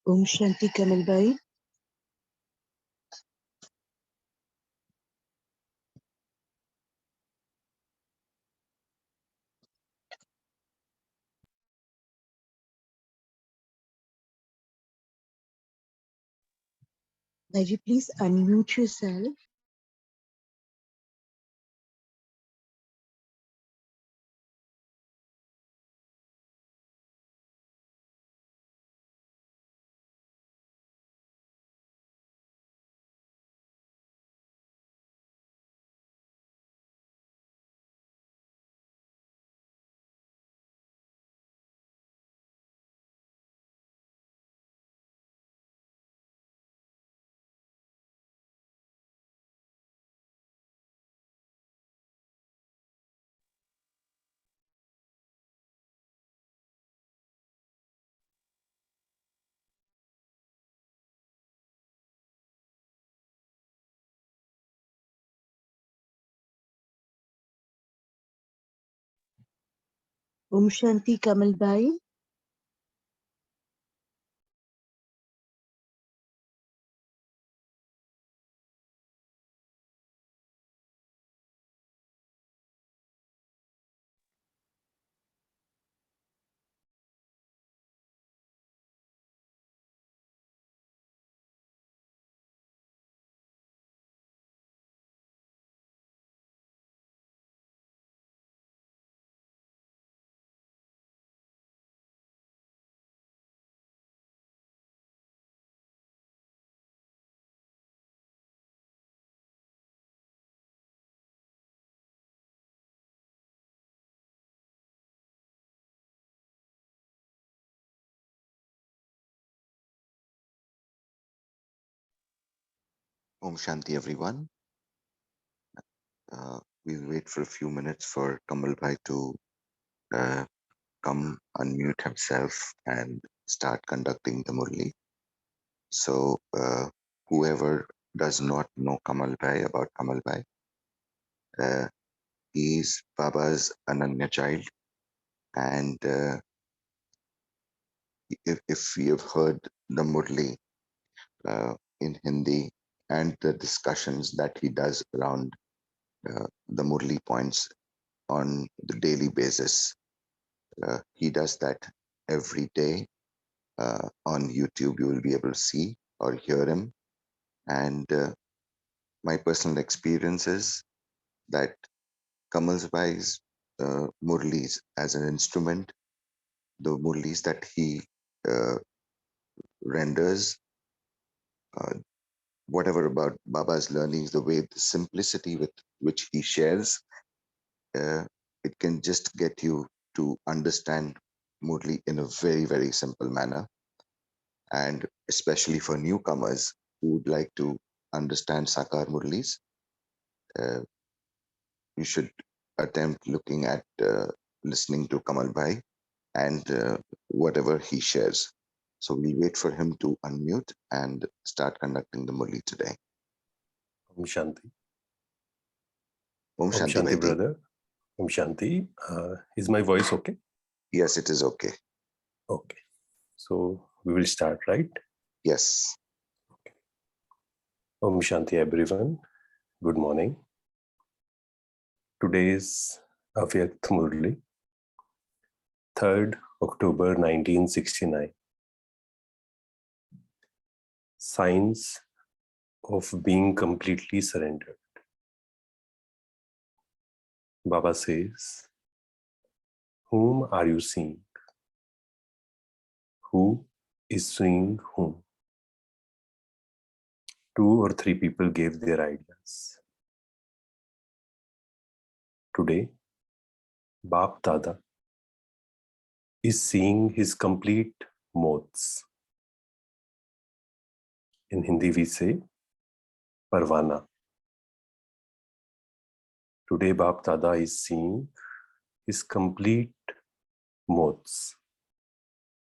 Om Shanti Kamalbai. Bhaiji, please unmute yourself. Om Shanti Kamalbai. Om Shanti, everyone. We'll wait for a few minutes for Kamal Bhai to come unmute himself and start conducting the Murli. So, whoever does not know Kamal Bhai, about Kamal Bhai, he is Baba's Ananya child. And if you have heard the Murli in Hindi and the discussions that he does around the Murli points on the daily basis, he does that every day. On YouTube, you will be able to see or hear him. And my personal experience is that Kamal Bhai's Murlis as an instrument, the Murlis that he uh, renders, uh, whatever about Baba's learnings, the way, the simplicity with which he shares, it can just get you to understand Murli in a very, very simple manner. And especially for newcomers who would like to understand Sakar Murlis, you should attempt looking at listening to Kamal Bhai and whatever he shares. So we'll wait for him to unmute and start conducting the Murli today. Om Shanti. Om Shanti, Shanti brother. Om Shanti. Is my voice okay? Yes, it is okay. Okay. So we will start, right? Yes. Okay. Om Shanti, everyone. Good morning. Today is Avyakt Murli, 3rd October 1969. Signs of being completely surrendered. Baba says, whom are you seeing? Who is seeing whom? 2 or 3 people gave their ideas. Today, Bap Dada is seeing his complete modes. In Hindi we say, Parvana. Today Bap Dada is seeing his complete modes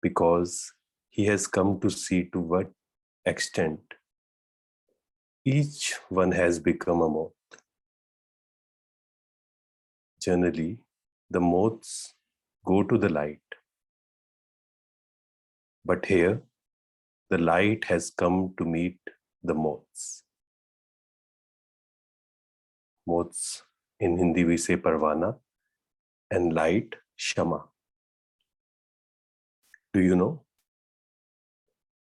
because he has come to see to what extent each one has become a mode. Generally, the modes go to the light. But here, the light has come to meet the moths. Moths, in Hindi we say parvana, and light, shama. Do you know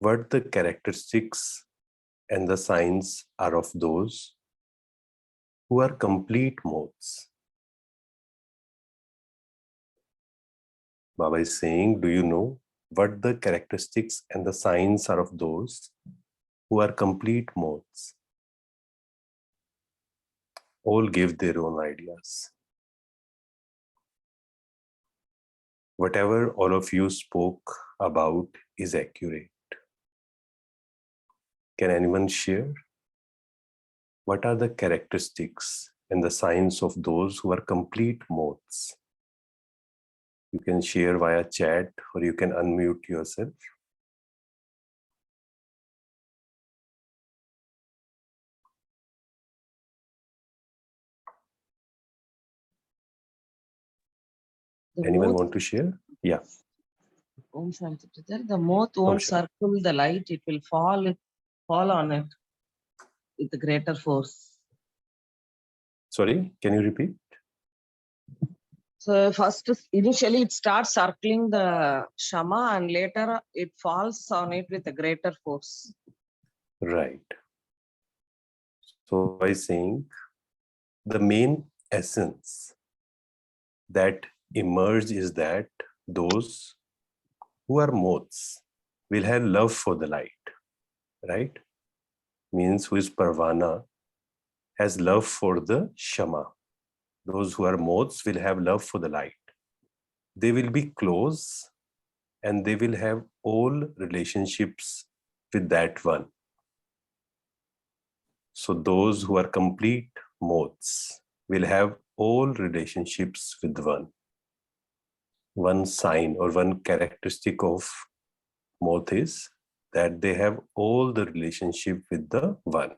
what the characteristics and the signs are of those who are complete moths? Baba is saying, do you know what the characteristics and the signs are of those who are complete moths? All give their own ideas. Whatever all of you spoke about is accurate. Can anyone share? What are the characteristics and the signs of those who are complete moths? You can share via chat or you can unmute yourself. Anyone want to share? Yeah. Om Shanti Prabhu. The moth won't Shanti. circle the light, it will fall on it with a greater force. Sorry, can you repeat? So first, initially it starts circling the Shama and later it falls on it with a greater force. Right. So by saying the main essence that emerge is that those who are moths will have love for the light, right? Means who is parvana has love for the shama. Those who are moths will have love for the light. They will be close and they will have all relationships with that one. So those who are complete moths will have all relationships with one. One sign or one characteristic of moth is that they have all the relationship with the one.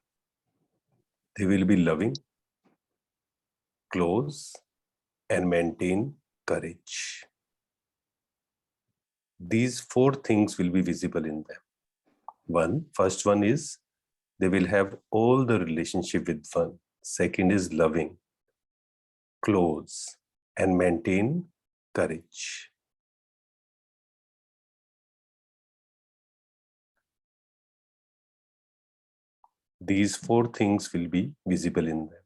They will be loving, close, and maintain courage. These four things will be visible in them. First one is they will have all the relationship with one. Second is loving, close, and maintain courage. These four things will be visible in them.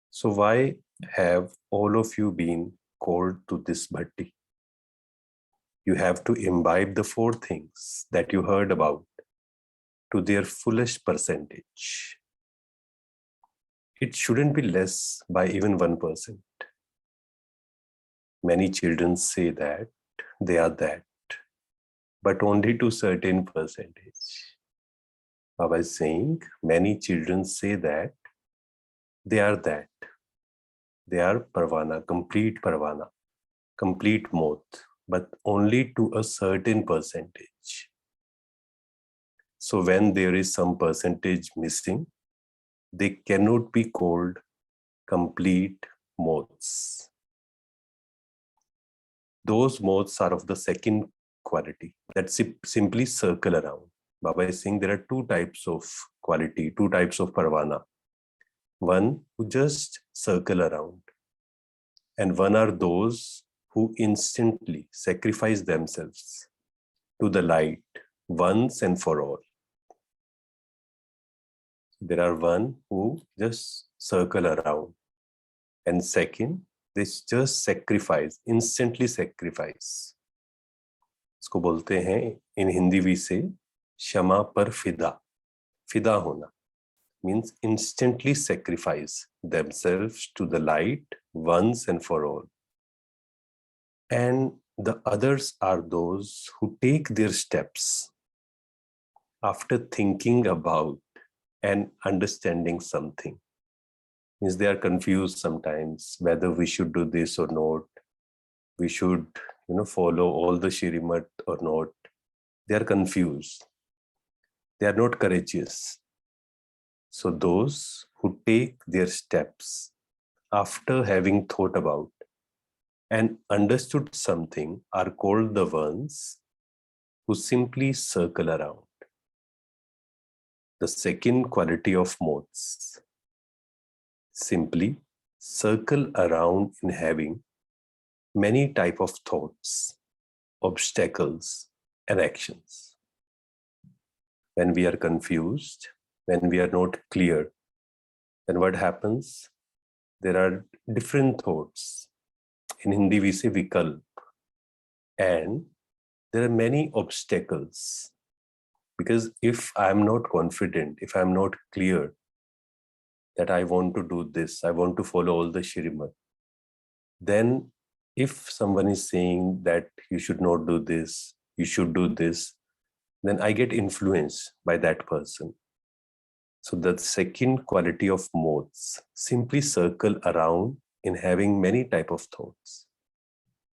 So why have all of you been called to this bhatti? You have to imbibe the four things that you heard about to their fullest percentage. It shouldn't be less by even 1%. Many children say that they are that, but only to certain percentage. Baba is saying many children say that they are that. They are parvana, complete moth, but only to a certain percentage. So when there is some percentage missing, they cannot be called complete moths. Those moths are of the second quality that simply circle around. Baba is saying there are two types of quality, two types of parvana. One who just circle around, and one are those who instantly sacrifice themselves to the light once and for all. There are one who just circle around, and second, they just sacrifice, instantly sacrifice. इसको बोलते हैं in Hindi we say क्षमा पर फिदा होना means instantly sacrifice themselves to the light once and for all. And the others are those who take their steps after thinking about and understanding something. Means they are confused sometimes whether we should do this or not. We should, follow all the Shrimat or not. They are confused. They are not courageous. So those who take their steps after having thought about and understood something, are called the ones who simply circle around. The second quality of modes, simply circle around in having many type of thoughts, obstacles, and actions. When we are confused, when we are not clear, then what happens? There are different thoughts. In Hindi, we say vikalp. And there are many obstacles. Because if I'm not confident, if I'm not clear that I want to do this, I want to follow all the Shrimad, then if someone is saying that you should not do this, you should do this, then I get influenced by that person. So the second quality of modes, simply circle around in having many type of thoughts,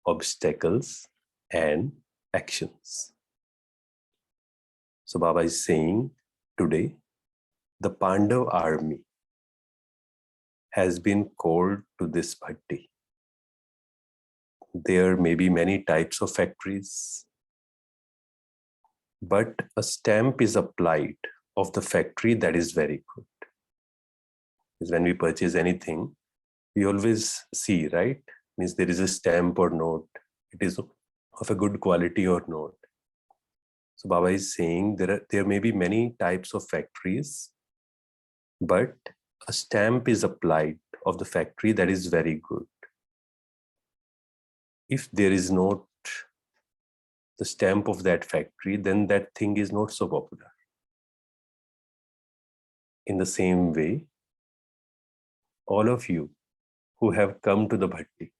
obstacles, and actions. So Baba is saying today, the Pandav army has been called to this bhatti. There may be many types of factories, but a stamp is applied of the factory that is very good. Because when we purchase anything, we always see, right? Means there is a stamp or not, it is of a good quality or not. So Baba is saying there may be many types of factories, but a stamp is applied of the factory that is very good. If there is not the stamp of that factory, then that thing is not so popular. In the same way, all of you who have come to the bhatti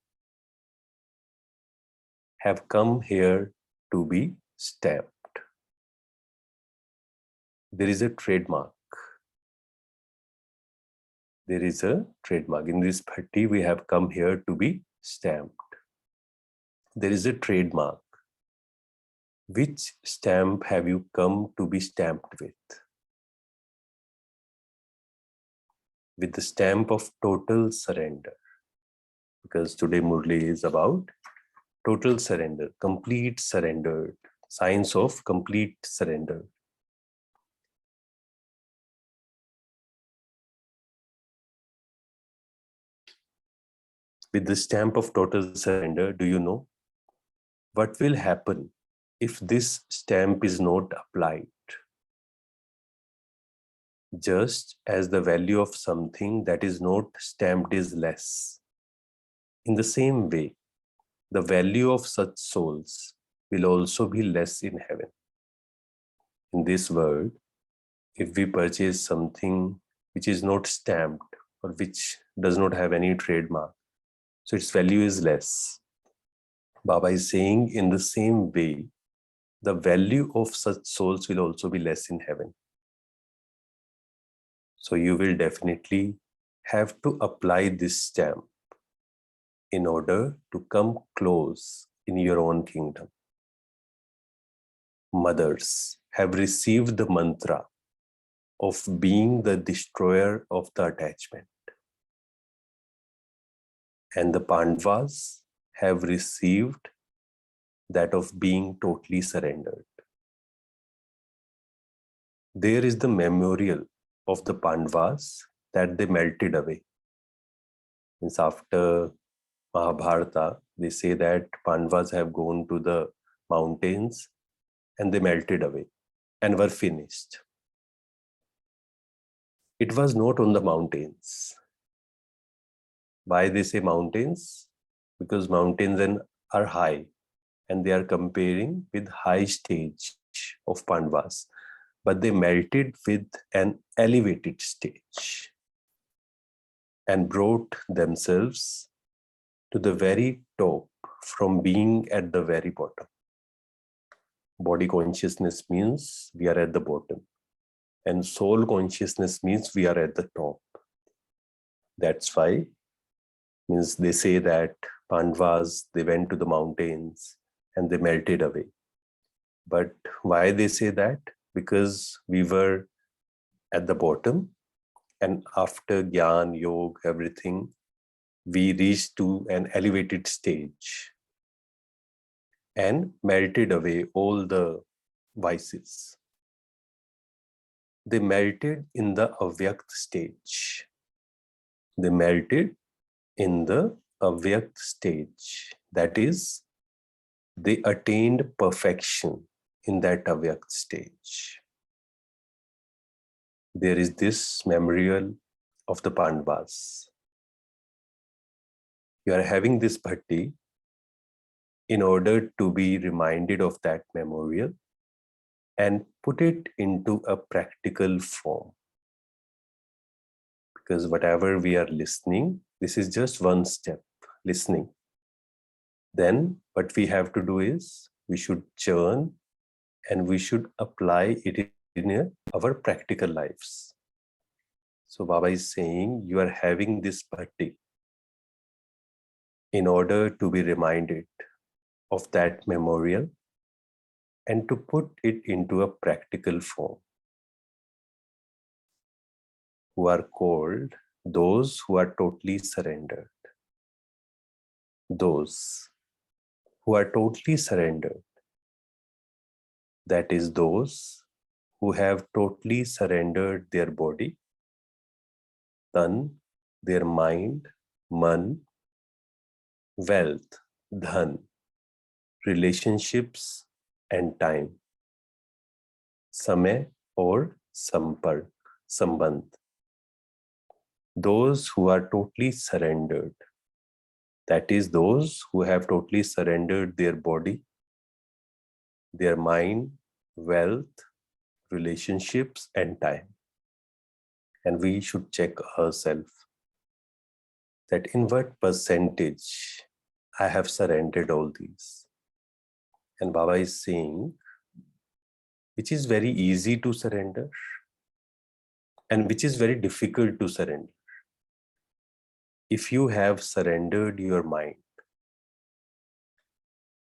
have come here to be stamped. There is a trademark. There is a trademark. In this bhatti, we have come here to be stamped. There is a trademark. Which stamp have you come to be stamped with? With the stamp of total surrender. Because today Murli is about total surrender, complete surrender, science of complete surrender. With the stamp of total surrender, do you know what will happen if this stamp is not applied? Just as the value of something that is not stamped is less, in the same way, the value of such souls will also be less in heaven. In this world, if we purchase something which is not stamped or which does not have any trademark, so its value is less. Baba is saying in the same way, the value of such souls will also be less in heaven. So you will definitely have to apply this stamp in order to come close in your own kingdom. Mothers have received the mantra of being the destroyer of the attachment. And the Pandavas have received that of being totally surrendered. There is the memorial of the Pandavas that they melted away. Means after Mahabharata, they say that Pandavas have gone to the mountains and they melted away and were finished. It was not on the mountains. Why they say mountains? Because mountains are high and they are comparing with high stage of Pandavas. But they melted with an elevated stage and brought themselves to the very top from being at the very bottom. Body consciousness means we are at the bottom, and soul consciousness means we are at the top. That's why means they say that Pandavas, they went to the mountains and they melted away. But why they say that? Because we were at the bottom, and after Gyan, Yoga, everything, we reached to an elevated stage and melted away all the vices. They melted in the avyakt stage. They melted in the avyakt stage. That is, they attained perfection in that avyakt stage. There is this memorial of the Pandavas. You are having this bhatti in order to be reminded of that memorial and put it into a practical form. Because whatever we are listening, this is just one step, listening. Then what we have to do is we should churn and we should apply it in our practical lives. So Baba is saying you are having this bhatti in order to be reminded of that memorial and to put it into a practical form, who are called those who are totally surrendered. Those who are totally surrendered, that is those who have totally surrendered their body, tan, their mind, man, wealth, dhan, relationships and time, samay or sampark, sambandh. Those who are totally surrendered, that is those who have totally surrendered their body, their mind, wealth, relationships and time. And we should check ourselves that in what percentage I have surrendered all these. And Baba is saying, which is very easy to surrender and which is very difficult to surrender. If you have surrendered your mind,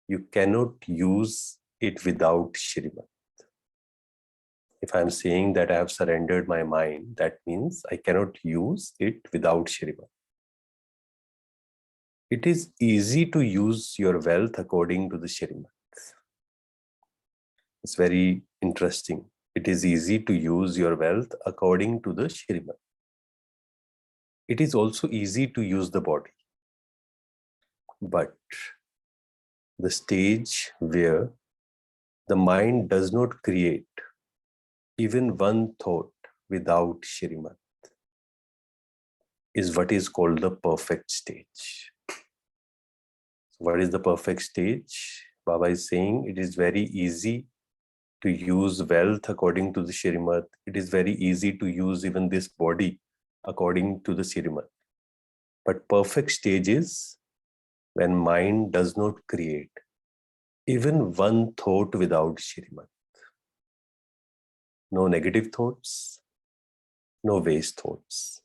you cannot use it without Shrimad. If I'm saying that I have surrendered my mind, that means I cannot use it without Shrimad. It is easy to use your wealth according to the Shrimad. It's very interesting. It is easy to use your wealth according to the Shrimad. It is also easy to use the body. But the stage where the mind does not create even one thought without Shrimad is what is called the perfect stage. So what is the perfect stage? Baba is saying it is very easy to use wealth according to the Shrimad. It is very easy to use even this body according to the Shrimad. But perfect stage is when mind does not create even one thought without Shrimad. No negative thoughts, no waste thoughts.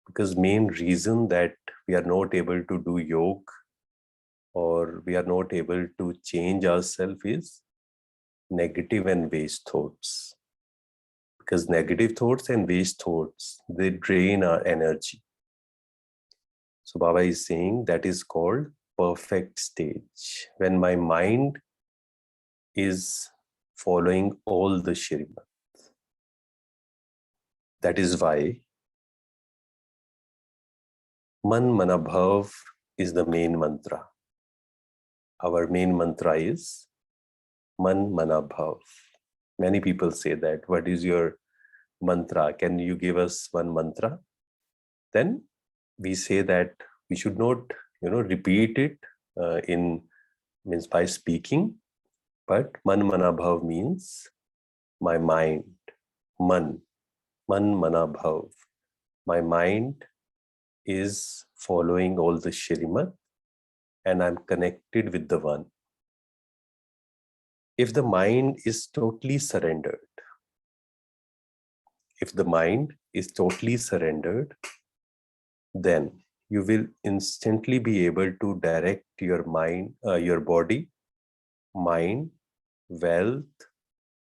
Because main reason that we are not able to do yoga or we are not able to change ourselves is negative and waste thoughts. Because negative thoughts and waste thoughts, they drain our energy. So Baba is saying that is called perfect stage, when my mind is following all the Shrimad. That is why Man Manabhav is the main mantra. Our main mantra is Man Manabhav. Many people say that. What is your mantra? Can you give us one mantra? Then we say that we should not, repeat it means by speaking, but Man Manabhav means my mind. Man Manabhav. My mind is following all the Shrimad and I'm connected with the one. If the mind is totally surrendered, then you will instantly be able to direct your mind, your body, mind, wealth,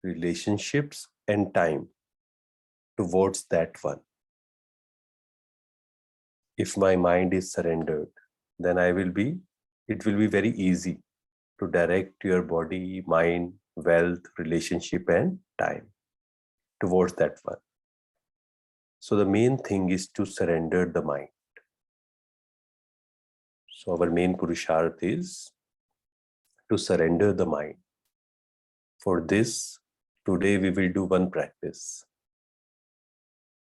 relationships, and time towards that one. if my mind is surrendered, then it will be very easy to direct your body, mind, wealth, relationship, and time towards that one. So the main thing is to surrender the mind. So our main Purusharth is to surrender the mind. For this, today we will do one practice.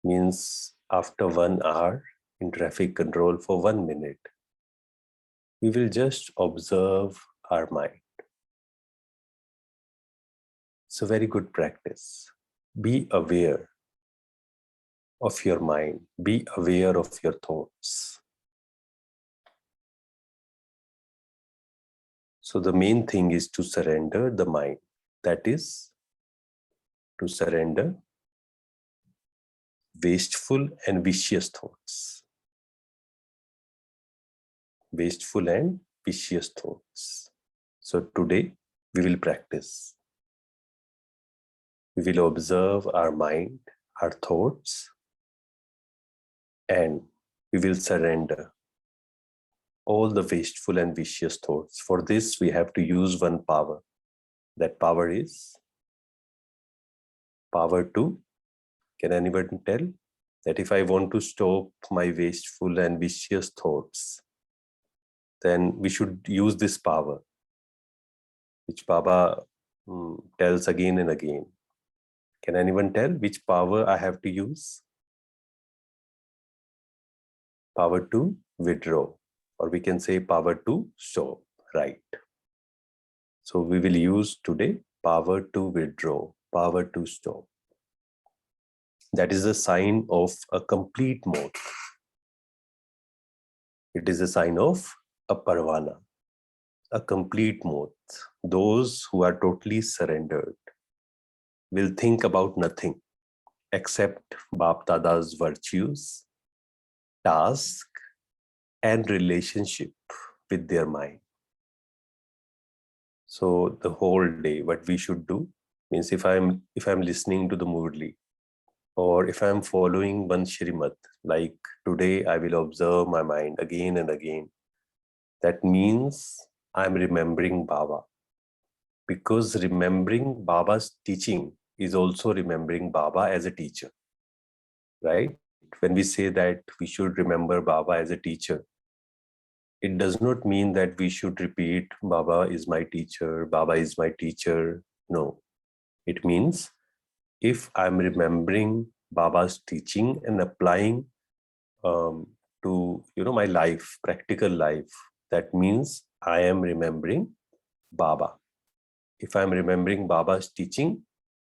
Means after 1 hour in traffic control for 1 minute, we will just observe our mind. It's a very good practice. Be aware of your mind. Be aware of your thoughts. So the main thing is to surrender the mind. That is to surrender wasteful and vicious thoughts. Wasteful and vicious thoughts. So today we will practice. We will observe our mind, our thoughts, and we will surrender all the wasteful and vicious thoughts. For this, we have to use one power. That power is power to, can anyone tell? That if I want to stop my wasteful and vicious thoughts, then we should use this power, which Baba tells again and again. Can anyone tell which power I have to use? Power to withdraw, or we can say power to stop, right? So we will use today power to withdraw, power to stop. That is a sign of a complete moksha. It is a sign of a parvana, a complete moksha. Those who are totally surrendered will think about nothing except Bap Dada's virtues, task, and relationship with their mind. So the whole day, what we should do means if I'm listening to the Murli, or if I'm following one Shrimad, like today I will observe my mind again and again, that means I'm remembering Baba. Because remembering Baba's teaching is also remembering Baba as a teacher, right? When we say that we should remember Baba as a teacher, it does not mean that we should repeat, Baba is my teacher, Baba is my teacher. No, it means if I'm remembering Baba's teaching and applying to my life, practical life, that means I am remembering Baba. If I'm remembering Baba's teaching,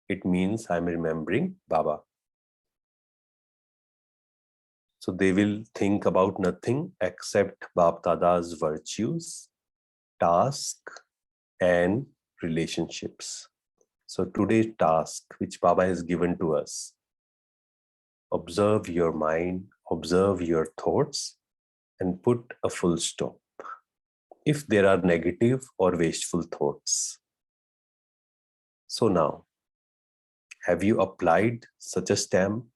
it means I'm remembering Baba. So they will think about nothing except Bap Dada's virtues, task, and relationships. So today's task, which Baba has given to us, observe your mind, observe your thoughts, and put a full stop if there are negative or wasteful thoughts. So now, have you applied such a stamp?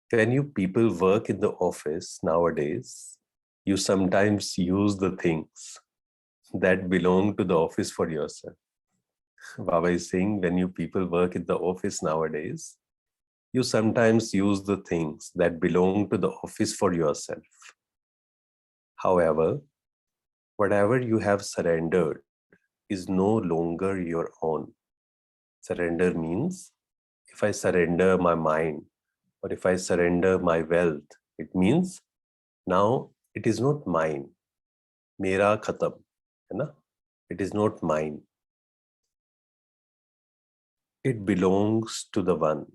When you people work in the office nowadays, you sometimes use the things that belong to the office for yourself. Baba is saying when you people work in the office nowadays, you sometimes use the things that belong to the office for yourself. However, whatever you have surrendered is no longer your own. Surrender means if I surrender my mind, or if I surrender my wealth, it means now it is not mine. Mera khatam. It is not mine. It belongs to the one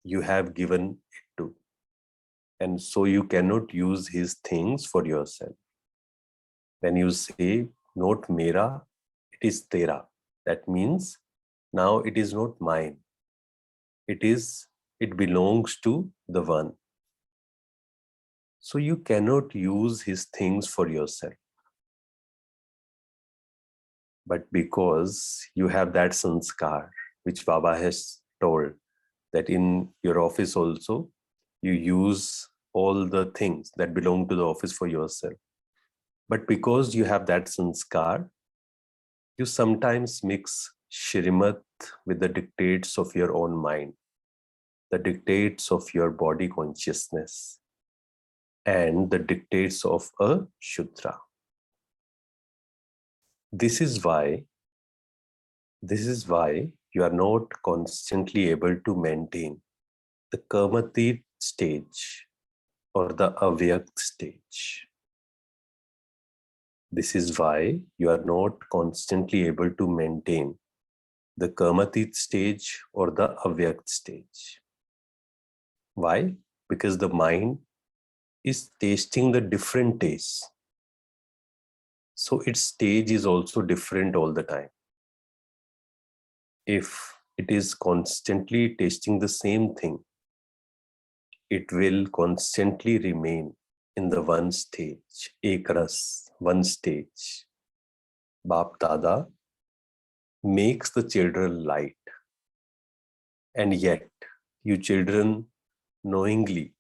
you have given it to. And so you cannot use his things for yourself. When you say, not mera, it is tera. That means now it is not mine. It belongs to the one. So you cannot use his things for yourself. But because you have that sanskar, which Baba has told, that in your office also, You use all the things that belong to the office for yourself. But because you have that sanskar, you sometimes mix Shrimat with the dictates of your own mind, the dictates of your body consciousness, and the dictates of a Shudra. This is why you are not constantly able to maintain the Karmatit stage or the Avyak stage. This is why you are not constantly able to maintain the Karmatit stage or the Avyak stage. Why? Because the mind is tasting the different tastes. So its stage is also different all the time. If it is constantly tasting the same thing, it will constantly remain in the one stage, Ekras, one stage. Bap Dada makes the children light. And yet, you children knowingly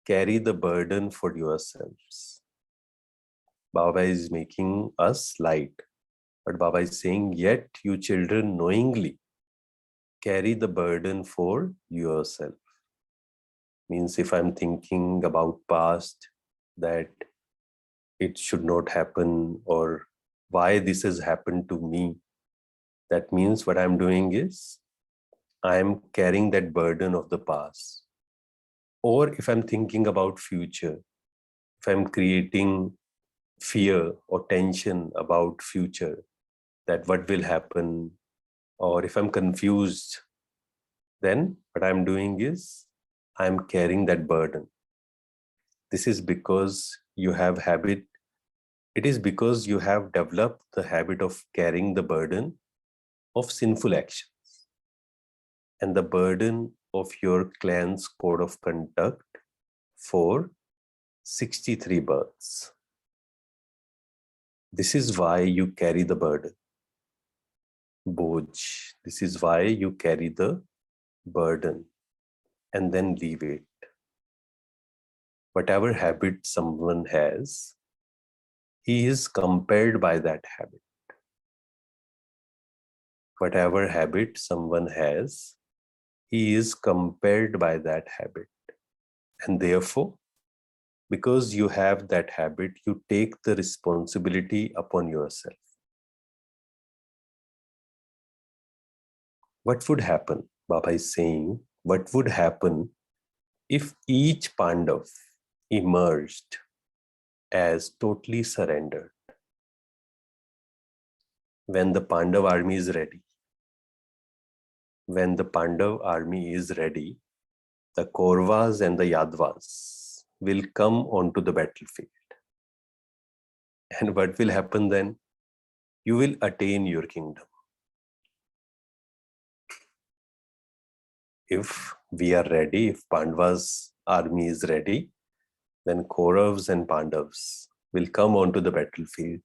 carry the burden for yourselves. Baba is making us light. But Baba is saying, yet you children knowingly carry the burden for yourself. Means if I'm thinking about past, that it should not happen, or why this has happened to me, that means what I'm doing is I'm carrying that burden of the past. Or if I'm thinking about future, if I'm creating fear or tension about future, that what will happen, or if I'm confused, then what I'm doing is I'm carrying that burden. This is because you have habit. It is because you have developed the habit of carrying the burden of sinful actions and the burden of your clan's code of conduct for 63 births. This is why you carry the burden. Boj. This is why you carry the burden and then leave it. Whatever habit someone has, he is compelled by that habit. Whatever habit someone has, he is compelled by that habit. And therefore, because you have that habit, you take the responsibility upon yourself. What would happen? Baba is saying, what would happen if each Pandav emerged as totally surrendered? When the Pandav army is ready, when the Pandav army is ready, the Kauravas and the Yadavas will come onto the battlefield. And what will happen then? You will attain your kingdom. If we are ready, if Pandava's army is ready, then Kauravas and Pandavas will come onto the battlefield.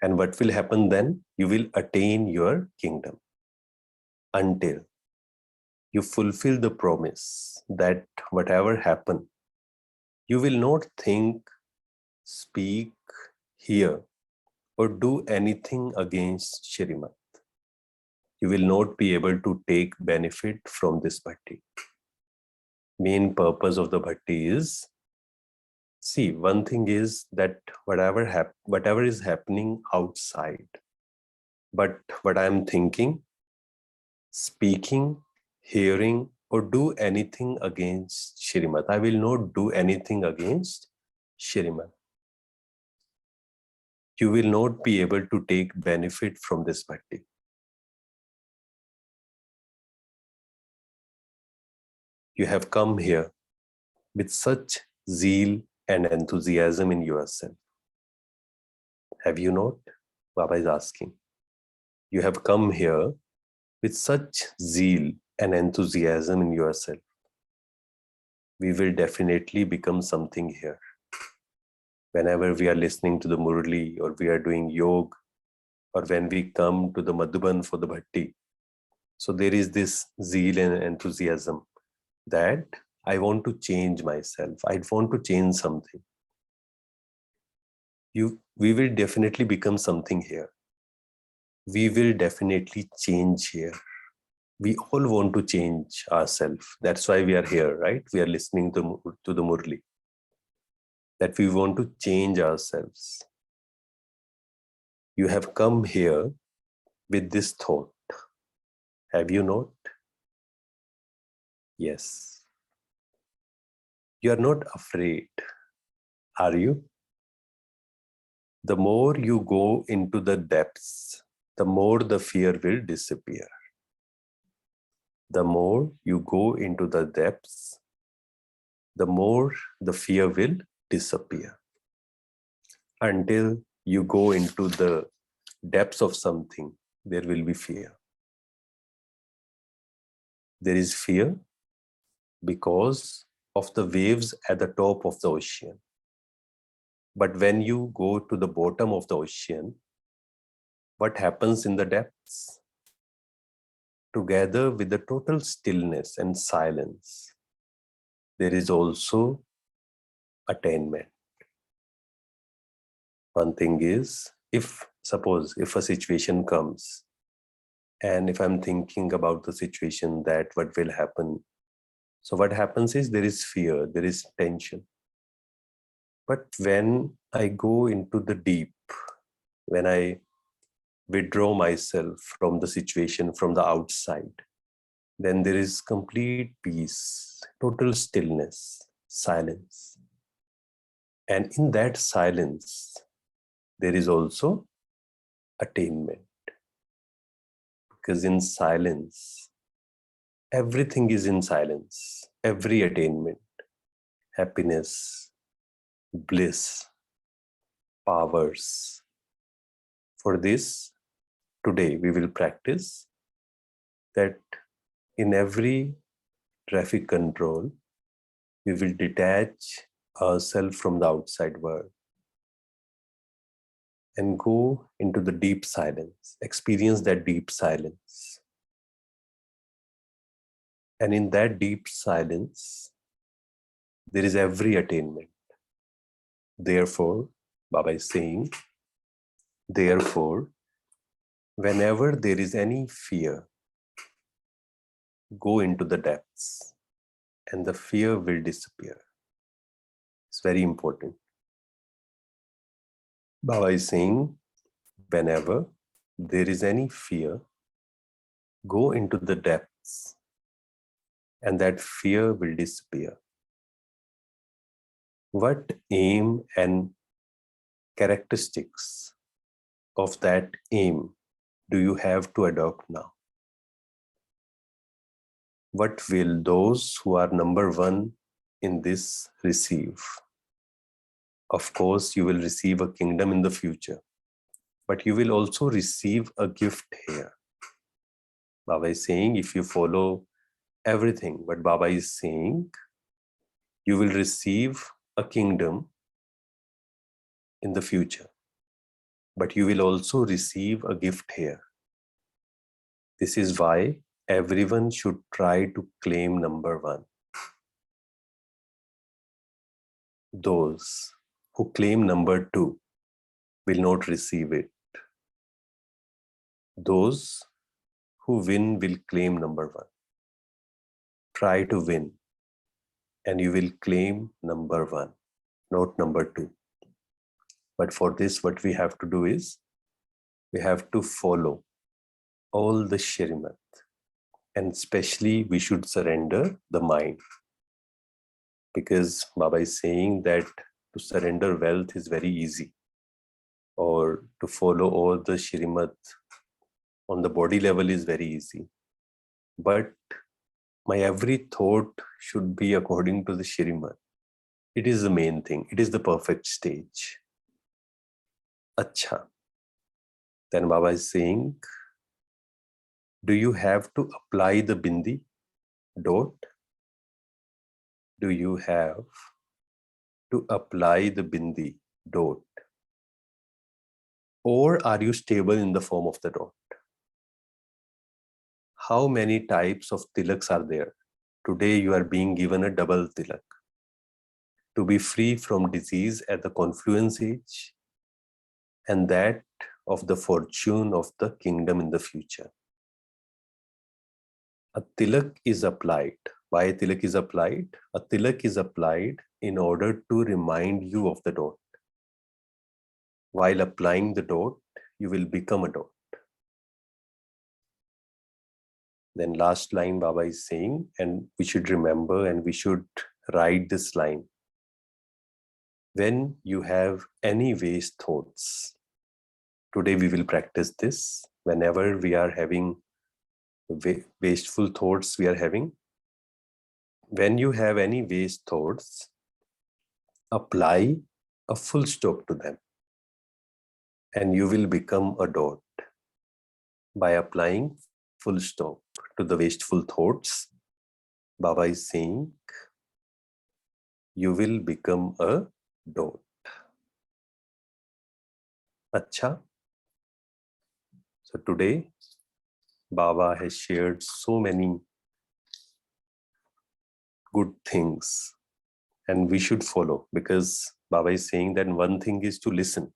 And what will happen then? You will attain your kingdom until you fulfill the promise that whatever happen, you will not think, speak, hear, or do anything against Shrimat. You will not be able to take benefit from this bhakti. Main purpose of the bhakti is, see, one thing is that whatever is happening outside, but what I am thinking, speaking, hearing, or do anything against Shrimat. I will not do anything against Shrimat. You will not be able to take benefit from this bhakti. You have come here with such zeal and enthusiasm in yourself. Have you not? Baba is asking. You have come here with such zeal and enthusiasm in yourself. We will definitely become something here. Whenever we are listening to the Murli, or we are doing yoga, or when we come to the Madhuban for the bhakti, so there is this zeal and enthusiasm that I want to change myself. I want to change something. We will definitely become something here. We will definitely change here. We all want to change ourselves. That's why we are here, right? We are listening to the Murli. That we want to change ourselves. You have come here with this thought. Have you not? Yes. You are not afraid, are you? The more you go into the depths, the more the fear will disappear. The more you go into the depths, the more the fear will disappear. Until you go into the depths of something, there will be fear. There is fear because of the waves at the top of the ocean. But when you go to the bottom of the ocean, what happens in the depths? Together with the total stillness and silence, there is also attainment. One thing is, suppose if a situation comes, and if I'm thinking about the situation, that what will happen. So what happens is there is fear, there is tension. But when I go into the deep, when I withdraw myself from the situation, from the outside, then there is complete peace, total stillness, silence. And in that silence, there is also attainment. Because in silence, everything is in silence. Every attainment, happiness, bliss, powers. For this, today we will practice that in every traffic control, we will detach ourselves from the outside world and go into the deep silence, experience that deep silence. And in that deep silence, there is every attainment. Therefore, Baba is saying, therefore, whenever there is any fear, go into the depths and the fear will disappear. It's very important. Baba is saying, whenever there is any fear, go into the depths and that fear will disappear. What aim and characteristics of that aim do you have to adopt now? What will those who are number one in this receive? Of course, you will receive a kingdom in the future, but you will also receive a gift here. Baba is saying, if you follow everything what Baba is saying, you will receive a kingdom in the future, but you will also receive a gift here. This is why everyone should try to claim number one. Those who claim number two will not receive it. Those who win will claim number one. Try to win and you will claim number one, not number two. But for this, what we have to do is, we have to follow all the Shrimat, and especially we should surrender the mind. Because Baba is saying that to surrender wealth is very easy, or to follow all the Shrimat on the body level is very easy. But my every thought should be according to the Shrimat. It is the main thing. It is the perfect stage. Acha. Then Baba is saying, do you have to apply the bindi? Dot? Do you have to apply the bindi? Dot? Or are you stable in the form of the dot? How many types of tilaks are there? Today you are being given a double tilak to be free from disease at the confluence age and that of the fortune of the kingdom in the future. A tilak is applied. Why a tilak is applied? A tilak is applied in order to remind you of the dot. While applying the dot, you will become a dot. Then last line Baba is saying, and we should remember and we should write this line. When you have any waste thoughts, today we will practice this. Whenever we are having wasteful thoughts, when you have any waste thoughts, apply a full stop to them and you will become a dot. By applying full stop to the wasteful thoughts, Baba is saying, you will become a dot. Acha. So today, Baba has shared so many good things and we should follow, because Baba is saying that one thing is to listen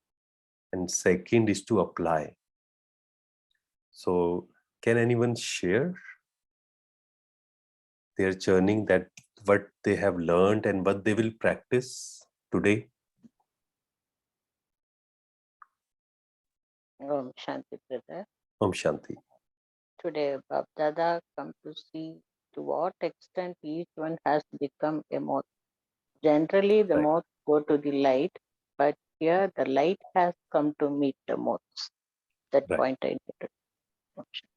and second is to apply. So can anyone share their churning, that what they have learned and what they will practice today? Om Shanti, brother. Om Shanti. Today, Bab Dada come to see to what extent each one has become a moth. Generally, the Right. moths go to the light, but here the light has come to meet the moths. That Right. point I noted. Om Shanti.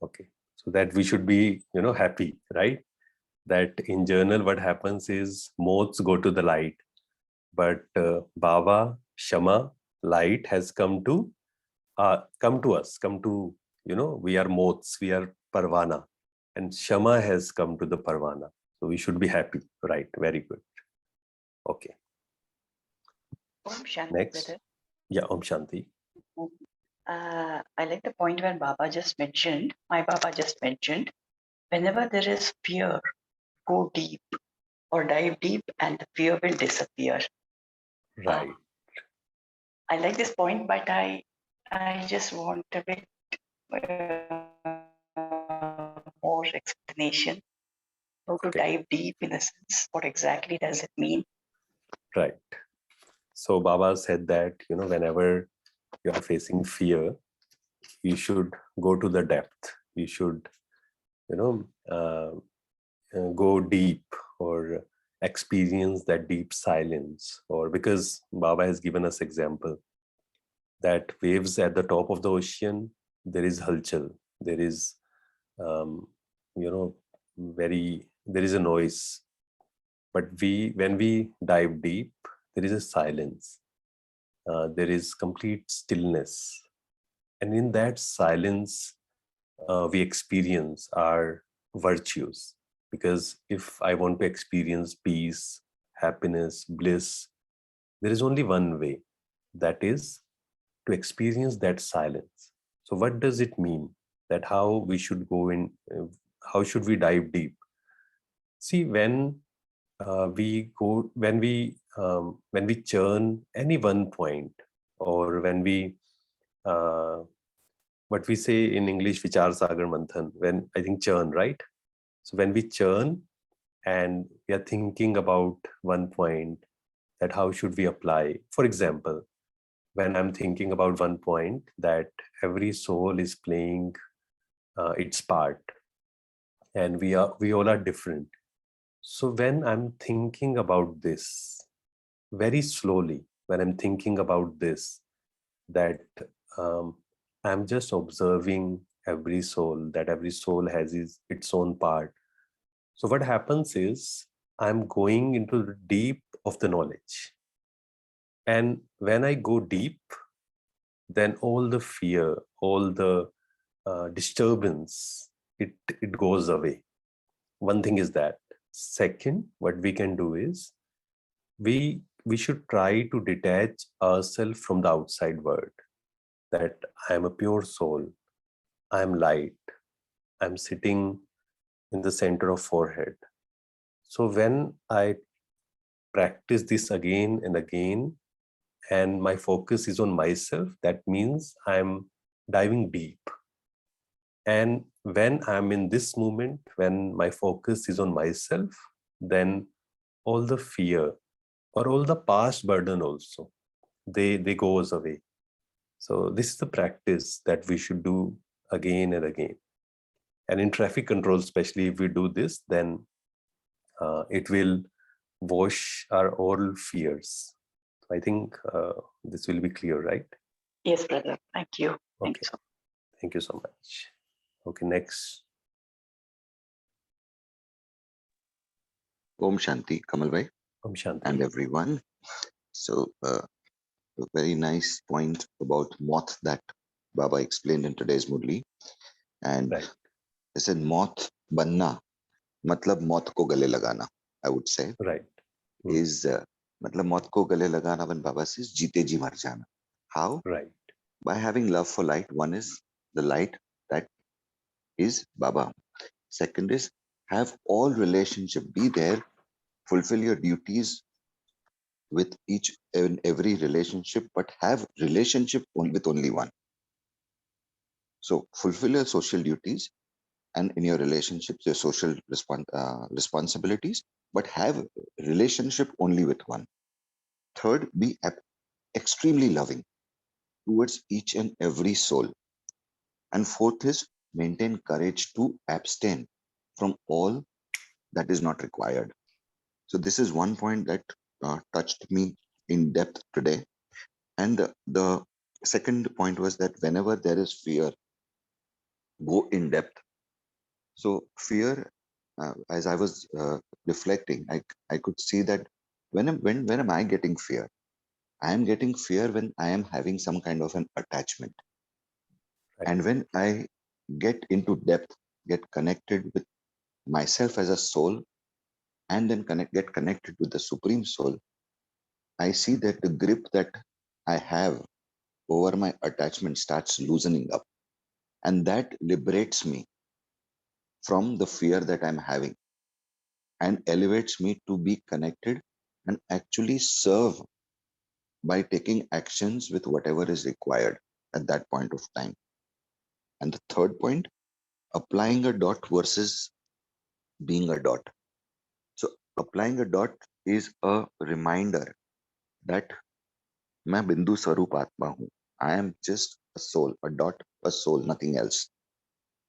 Okay. So that we should be, happy, right? That in journal, what happens is moths go to the light, but Baba, Shama, light has come to us, we are moths, we are Parvana, and Shama has come to the Parvana. So we should be happy, right? Very good. Okay. Om Shanti, Next. brother. Yeah, Om Shanti. I like the point where Baba just mentioned, my Baba just mentioned, whenever there is fear, go deep or dive deep and the fear will disappear. Right. I like this point, but I just want a bit more explanation. How to dive deep in a sense? What exactly does it mean? Right. So Baba said that, whenever you are facing fear, you should go to the depth. You should, go deep or experience that deep silence. Or because Baba has given us example that waves at the top of the ocean, there is halchal, there is, there is a noise. But when we dive deep, there is a silence. There is complete stillness. And in that silence, we experience our virtues. Because if I want to experience peace, happiness, bliss, there is only one way. That is to experience that silence. So what does it mean? That how we should go in, how should we dive deep? See, when we churn any one point, or when we what we say in English, Vichar Sagar Manthan, when I think churn, right? So when we churn and we are thinking about one point, that how should we apply? For example, when I'm thinking about one point, that every soul is playing its part, and we all are different. So when I'm thinking about this, very slowly, when I'm thinking about this, that I'm just observing every soul, that every soul has its own part. So what happens is I'm going into the deep of the knowledge. And when I go deep, then all the fear, all the disturbance, it goes away. One thing is that. Second, what we can do is we should try to detach ourselves from the outside world. That I am a pure soul, I am light, I'm sitting in the center of forehead, So when I practice this again and again, and my focus is on myself, that means I'm diving deep. And when I'm in this moment, when my focus is on myself, then all the fear or all the past burden also, they goes away. So this is the practice that we should do again and again. And in traffic control, especially if we do this, then it will wash our all fears. I think this will be clear, right? Yes, brother. Thank you. Thank Okay. you so much. Thank you so much. Okay, next. Om Shanti, Kamal bhai, Om Shanti. and everyone. So, a very nice point about moth that Baba explained in today's Murli. And Right. he said, moth banna, matlab moth ko gale lagana, I would say, Right. is matlab moth ko gale lagana when Baba says, jeete ji mar jana. How? Right. By having love for light. One is the light that is Baba. Second is have all relationship be there, fulfill your duties with each and every relationship, but have relationship with only one. So fulfill your social duties and in your relationships, your social responsibilities, but have relationship only with one. Third, be extremely loving towards each and every soul. And fourth is maintain courage to abstain from all that is not required. So this is one point that touched me in depth today. And the second point was that whenever there is fear, go in depth. So fear, as I was reflecting, I could see that when am I getting fear? I am getting fear when I am having some kind of an attachment. Right. And when I get into depth, get connected with myself as a soul, and then get connected with the Supreme Soul, I see that the grip that I have over my attachment starts loosening up. And that liberates me from the fear that I'm having and elevates me to be connected and actually serve by taking actions with whatever is required at that point of time. And the third point, applying a dot versus being a dot. So applying a dot is a reminder that मैं बिंदु स्वरूप आत्मा हूं. I am just a soul, a dot, a soul, nothing else.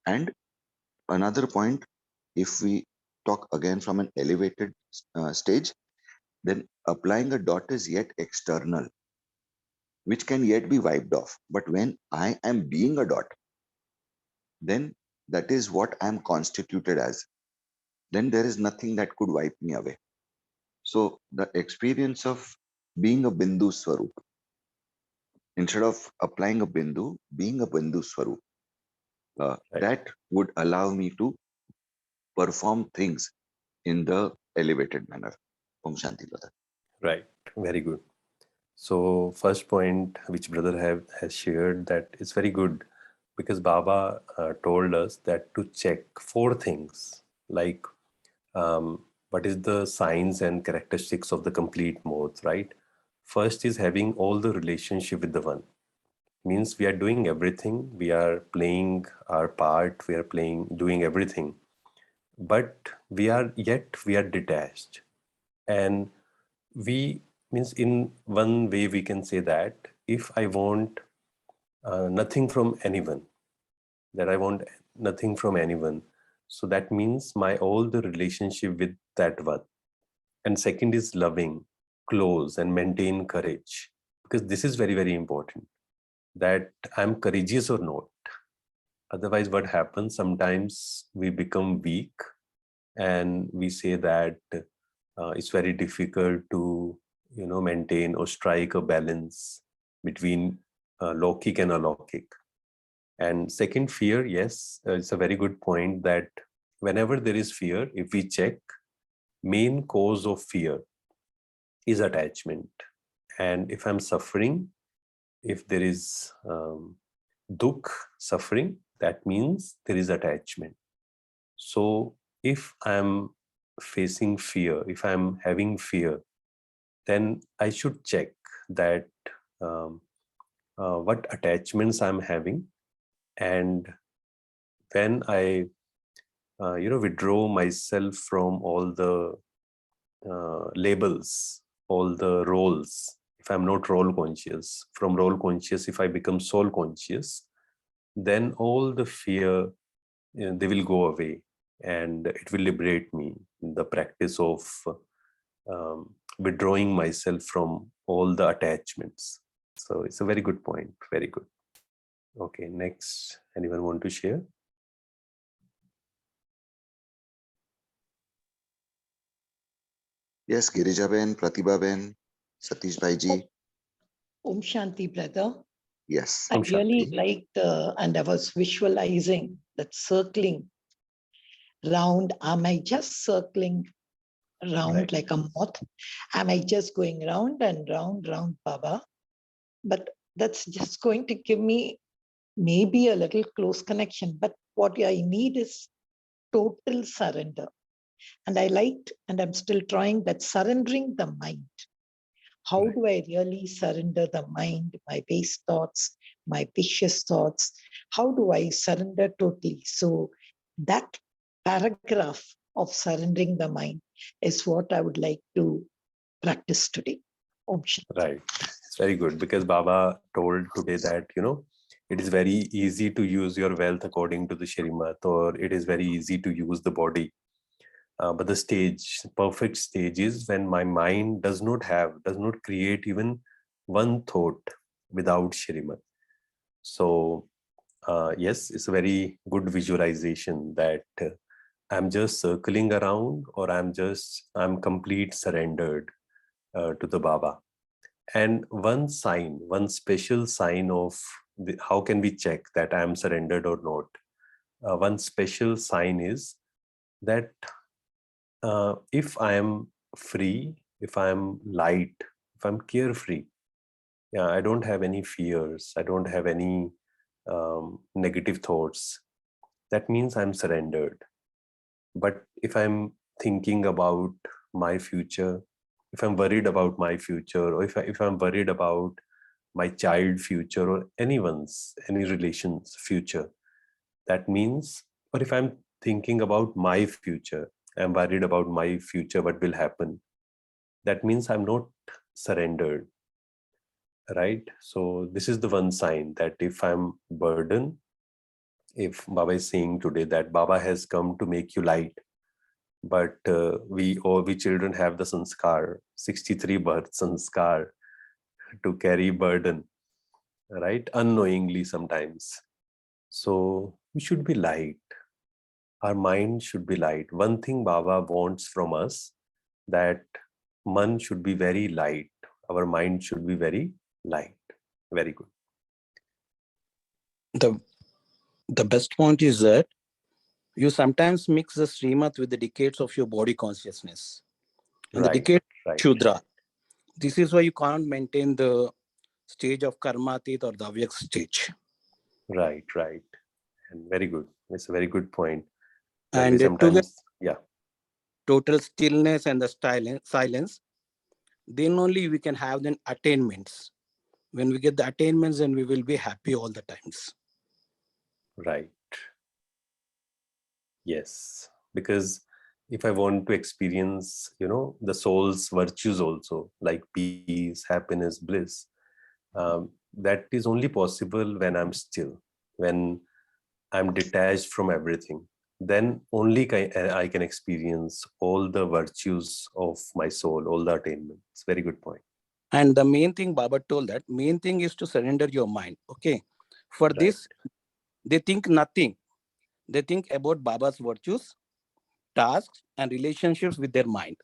And another point, if we talk again from an elevated stage, then applying a dot is yet external, which can yet be wiped off. But when I am being a dot, then that is what I am constituted as. Then there is nothing that could wipe me away. So the experience of being a Bindu Swarup, instead of applying a Bindu, being a Bindu Swarup, Right. that would allow me to perform things in the elevated manner. Om Shanti, brother. Right. Very good. So first point which brother has shared, that is very good, because Baba told us that to check 4 things, like what is the signs and characteristics of the complete moth, right? First is having all the relationship with the one. Means we are doing everything, we are playing our part, we are doing everything, but we are detached. And we, means in one way we can say that if I want nothing from anyone, so that means my all the relationship with that one. And second is loving, close, and maintain courage, because this is very, very important, that I'm courageous or not. Otherwise what happens, sometimes we become weak and we say that it's very difficult to maintain or strike a balance between Lokik and Alaukik. And second, fear, yes, it's a very good point, that whenever there is fear, if we check, main cause of fear is attachment. And if I'm suffering, if there is dukh, suffering, that means there is attachment. So if I'm facing fear, if I'm having fear, then I should check that what attachments I'm having, and when I withdraw myself from all the labels, all the roles. If I'm not role conscious, from role conscious, if I become soul conscious, then all the fear, they will go away, and it will liberate me. The practice of withdrawing myself from all the attachments. So it's a very good point. Very good. Okay, next. Anyone want to share? Yes, Girijaben, Pratibhaben, Satish Bhaiji. Om Shanti, brother. Yes. I Om really Shanti. liked, and I was visualizing that circling round. Am I just circling round Right. like a moth? Am I just going round and round, Baba? But that's just going to give me maybe a little close connection. But what I need is total surrender. And I liked, and I'm still trying that surrendering the mind. How Right. do I really surrender the mind, my base thoughts, my vicious thoughts? How do I surrender totally? So that paragraph of surrendering the mind is what I would like to practice today. Om Shanti. Right. It's very good, because Baba told today that, it is very easy to use your wealth according to the Shrimat, or it is very easy to use the body. But the perfect stage is when my mind does not create even one thought without Shrimat. So, yes, it's a very good visualization that I'm just circling around, or I'm complete surrendered to the Baba. And one special sign of how can we check that I am surrendered or not? One special sign is that if I am free, if I am light, if I'm carefree, I don't have any fears, I don't have any negative thoughts, that means I'm surrendered. But if I'm thinking about my future, if I'm worried about my future, or if I'm worried about my child future, or any relation's future, that means, or if I'm thinking about my future, I'm worried about my future, what will happen, that means I'm not surrendered, right? So this is the one sign that if I'm burdened, if Baba is saying today that Baba has come to make you light, but we children have the sanskar, 63 birth sanskar, to carry burden, right? Unknowingly sometimes. So we should be light. Our mind should be light. One thing Baba wants from us, that man should be very light. Our mind should be very light. Very good. The best point is that you sometimes mix the Srimat with the decades of your body consciousness. And the decade Shudra. This is why you can't maintain the stage of Karmatit or the Avyak stage. Right. And very good. It's a very good point. And sometimes, total stillness and the silence, then only we can have then attainments. When we get the attainments, then we will be happy all the times. Right. Yes. Because if I want to experience, the soul's virtues also, like peace, happiness, bliss, that is only possible when I'm still, when I'm detached from everything. Then only I can experience all the virtues of my soul, all the attainments. Very good point. And the main thing Baba told, that main thing is to surrender your mind. Okay. For this, they think nothing. They think about Baba's virtues, tasks, and relationships with their mind.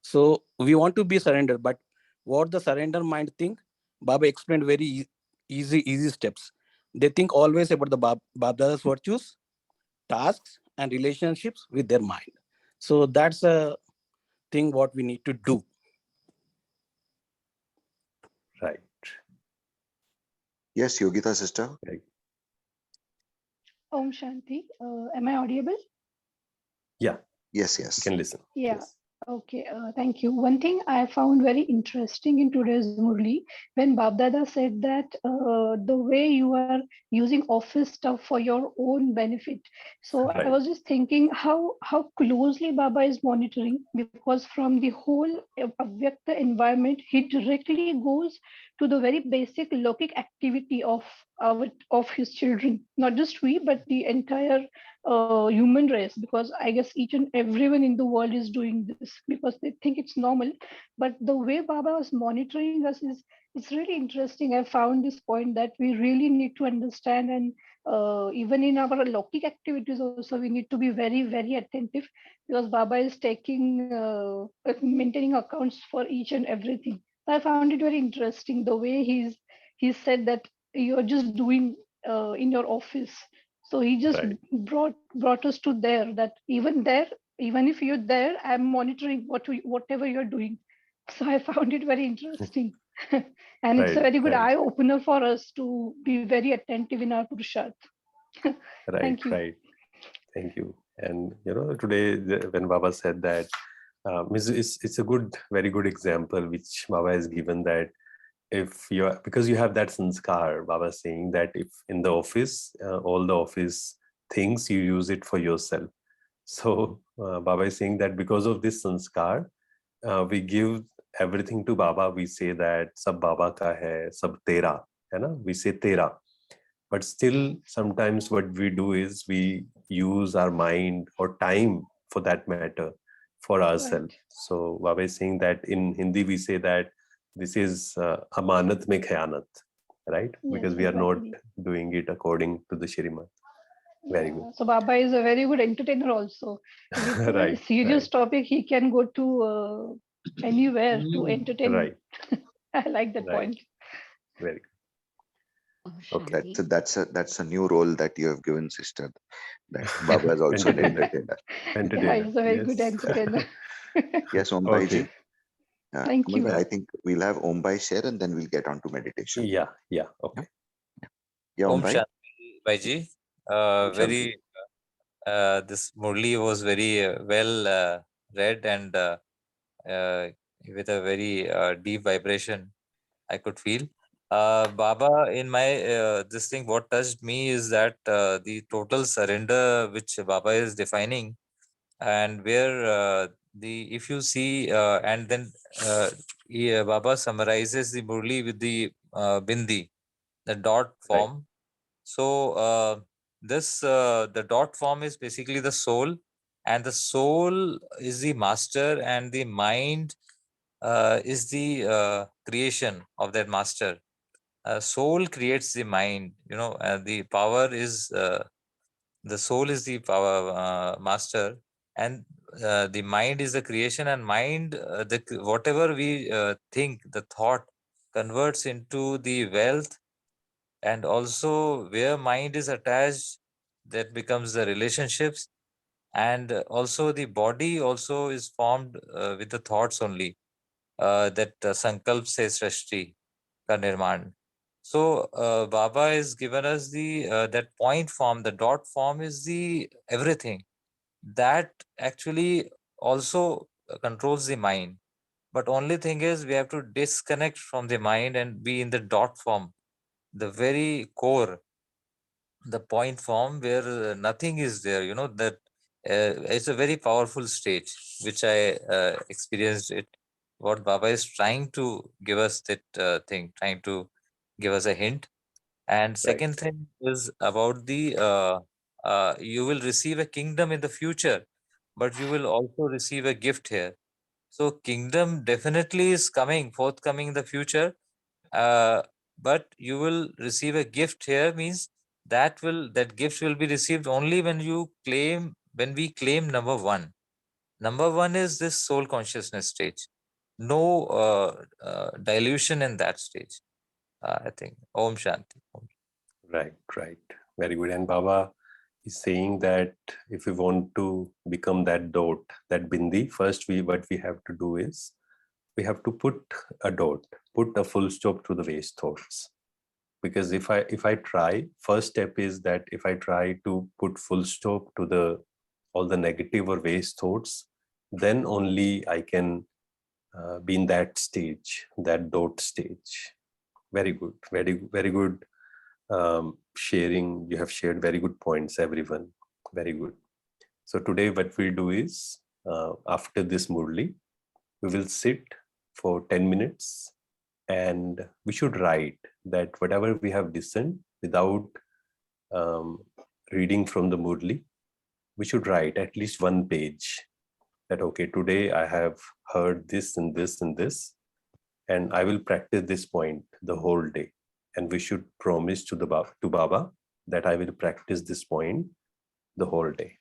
So we want to be surrendered, but what the surrender mind think, Baba explained very easy steps. They think always about the Baba's virtues, tasks, and relationships with their mind. So that's a thing what we need to do. Right. Yes, Yogita sister. Right. Om Shanti. Am I audible? Yeah. Yes, You yes. can listen. Yeah. Yes. Okay, thank you. One thing I found very interesting in today's Murli, when Babdada said that the way you are using office stuff for your own benefit. So I Right. was just thinking how closely Baba is monitoring, because from the whole Avyakta environment, he directly goes to the very basic logic activity of his children. Not just we, but the entire human race, because I guess each and everyone in the world is doing this because they think it's normal. But the way Baba was monitoring us is, it's really interesting. I found this point that we really need to understand, and even in our Lokik activities also we need to be very, very attentive, because Baba is taking maintaining accounts for each and everything. I found it very interesting the way he said that you're just doing in your office. So he just Right. brought us to there, that there, even if you're there, I'm monitoring whatever you're doing. So I found it very interesting. And it's a Right. very good Right. eye opener for us to be very attentive in our Purusharth. Right. Thank you. Right. Thank you. And today when Baba said that, it's a very good example which Baba has given, that if because you have that sanskar, Baba saying that if in the office, all the office things, you use it for yourself. So Baba is saying that because of this sanskar, we give everything to Baba. We say that sab Baba ka hai, sab tera, hai na? We say tera. But still, sometimes what we do is we use our mind or time, for that matter, for ourselves. Right. So Baba is saying that in Hindi we say that this is amanat mein khayanat, right? Because Yes, we are not exactly. doing it according to the Shriman. Very good. Yeah. So Baba is a very good entertainer also. With a very Right, serious right, topic, he can go to anywhere to entertain. right, I like that right. point. Very good. Okay. That's a new role that you have given, sister. That Baba is also an Entertainer. entertainer. Yeah, Entertainer. he's a very good Yes. entertainer. Yes, Ombai ji. Okay. Thank Kamal you. bhai, I think we'll have Ombai share and then we'll get on to meditation. Yeah, yeah. Okay. Yeah, Om Ombai. Shanti, Bhaiji. Om Shanti. This Murli was very well read and with a very deep vibration, I could feel. Baba, in my this thing, what touched me is that the total surrender which Baba is defining, and where if you see, and then Baba summarizes the Murli with the bindi, the dot Right. form. So the dot form is basically the soul, and the soul is the master, and the mind is the creation of that master. Soul creates the mind. The power is the soul is the power master, and the mind is the creation. And mind, whatever we think, the thought converts into the wealth, and also where mind is attached, that becomes the relationships, and also the body also is formed with the thoughts only, that sankalp se srishti ka nirman. So Baba has given us the that point form, the dot form is the everything that actually also controls the mind. But only thing is, we have to disconnect from the mind and be in the dot form, the very core, the point form where nothing is there. That it's a very powerful stage which I experienced it. What Baba is trying to give us, that thing, trying to give us a hint. And Right. second thing is about the you will receive a kingdom in the future, but you will also receive a gift here. So kingdom definitely is forthcoming in the future, uh, but you will receive a gift here, means that gift will be received only when we claim number one. Number one is this soul consciousness stage. No dilution in that stage. I think. Om Shanti. Right, right. Very good. And Baba is saying that if we want to become that dot, that bindi, first what we have to do is we have to put a dot, put a full stop to the waste thoughts. Because if I try, first step is that if I try to put full stop to the all the negative or waste thoughts, then only I can be in that stage, that dot stage. Very good, very good sharing. You have shared very good points, everyone. Very good. So today what we'll do is, after this Murli, we will sit for 10 minutes and we should write that whatever we have listened without reading from the Murli, we should write at least one page that, okay, today I have heard this and this and this, and I will practice this point the whole day. And we should promise to Baba that I will practice this point the whole day.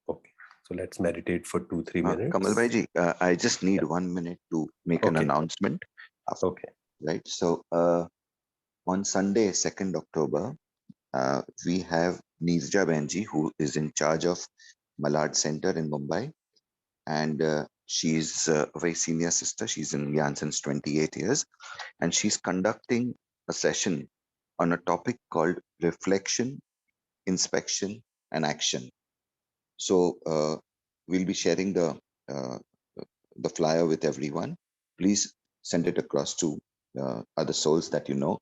Okay, so let's meditate for 2-3 minutes. Kamal Bhaiji, I just need 1 minute to make an announcement. Okay. Right. So on Sunday, 2nd October, we have Neerja Benji, who is in charge of Malad Center in Mumbai. And she's a very senior sister. She's in Yan since 28 years. And she's conducting a session on a topic called reflection, inspection, and action. So we'll be sharing the flyer with everyone. Please send it across to other souls that you know,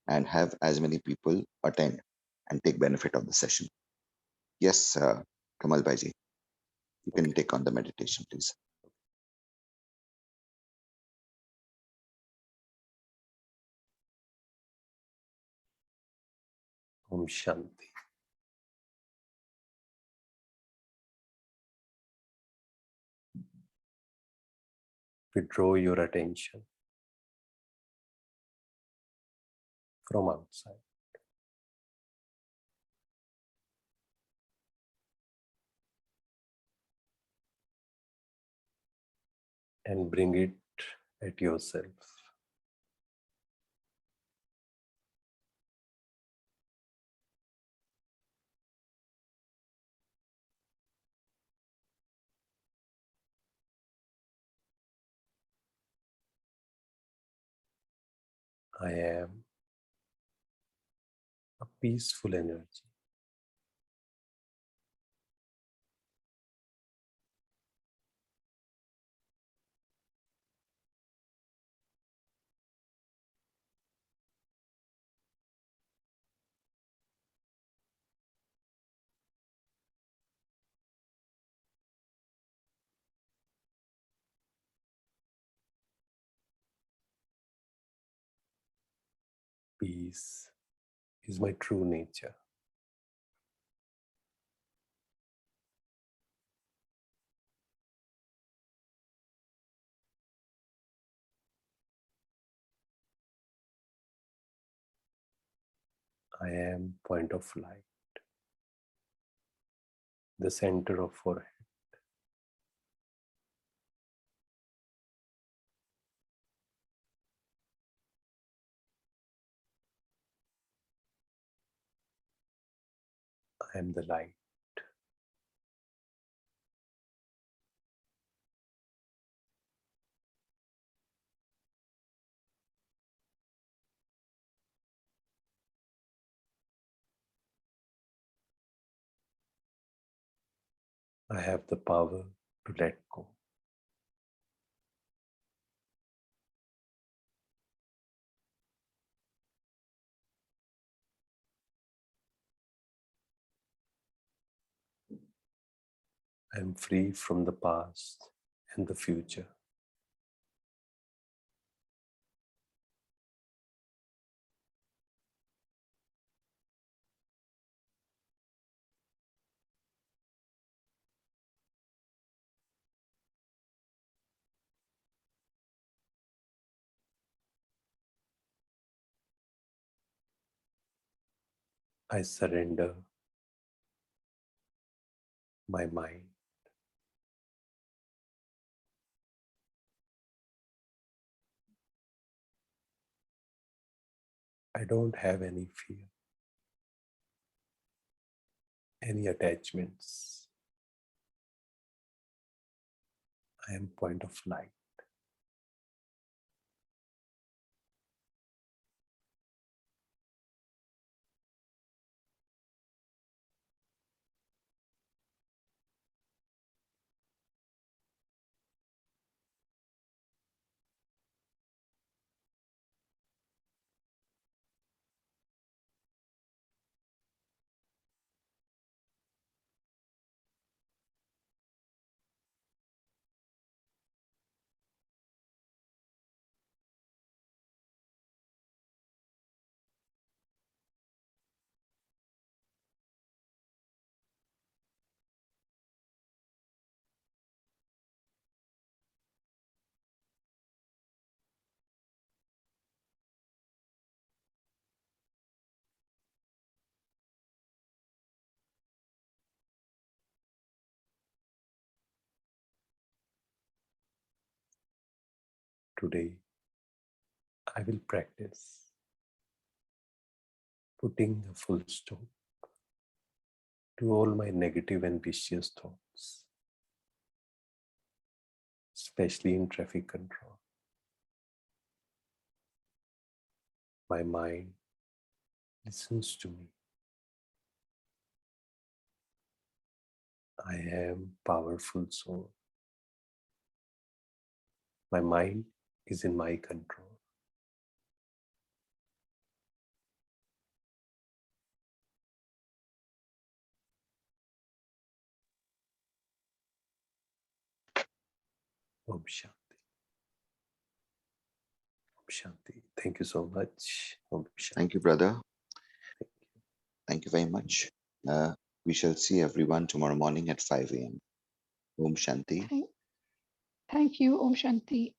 and have as many people attend and take benefit of the session. Yes, Kamal Bhaiji, you can take on the meditation, please. Om Shanti. Withdraw your attention from outside. And bring it at yourself. I am a peaceful energy. Peace is my true nature. I am point of light, the center of forehead. I am the light. I have the power to let go. I am free from the past and the future. I surrender my mind. I don't have any fear, any attachments. I am point of light. Today, I will practice putting a full stop to all my negative and vicious thoughts, especially in traffic control. My mind listens to me. I am powerful soul. My mind is in my control. Om Shanti. Om Shanti. Thank you so much. Om Shanti. Thank you, brother. Thank you. Thank you very much. We shall see everyone tomorrow morning at 5 a.m. Om Shanti. Thank you. Om Shanti.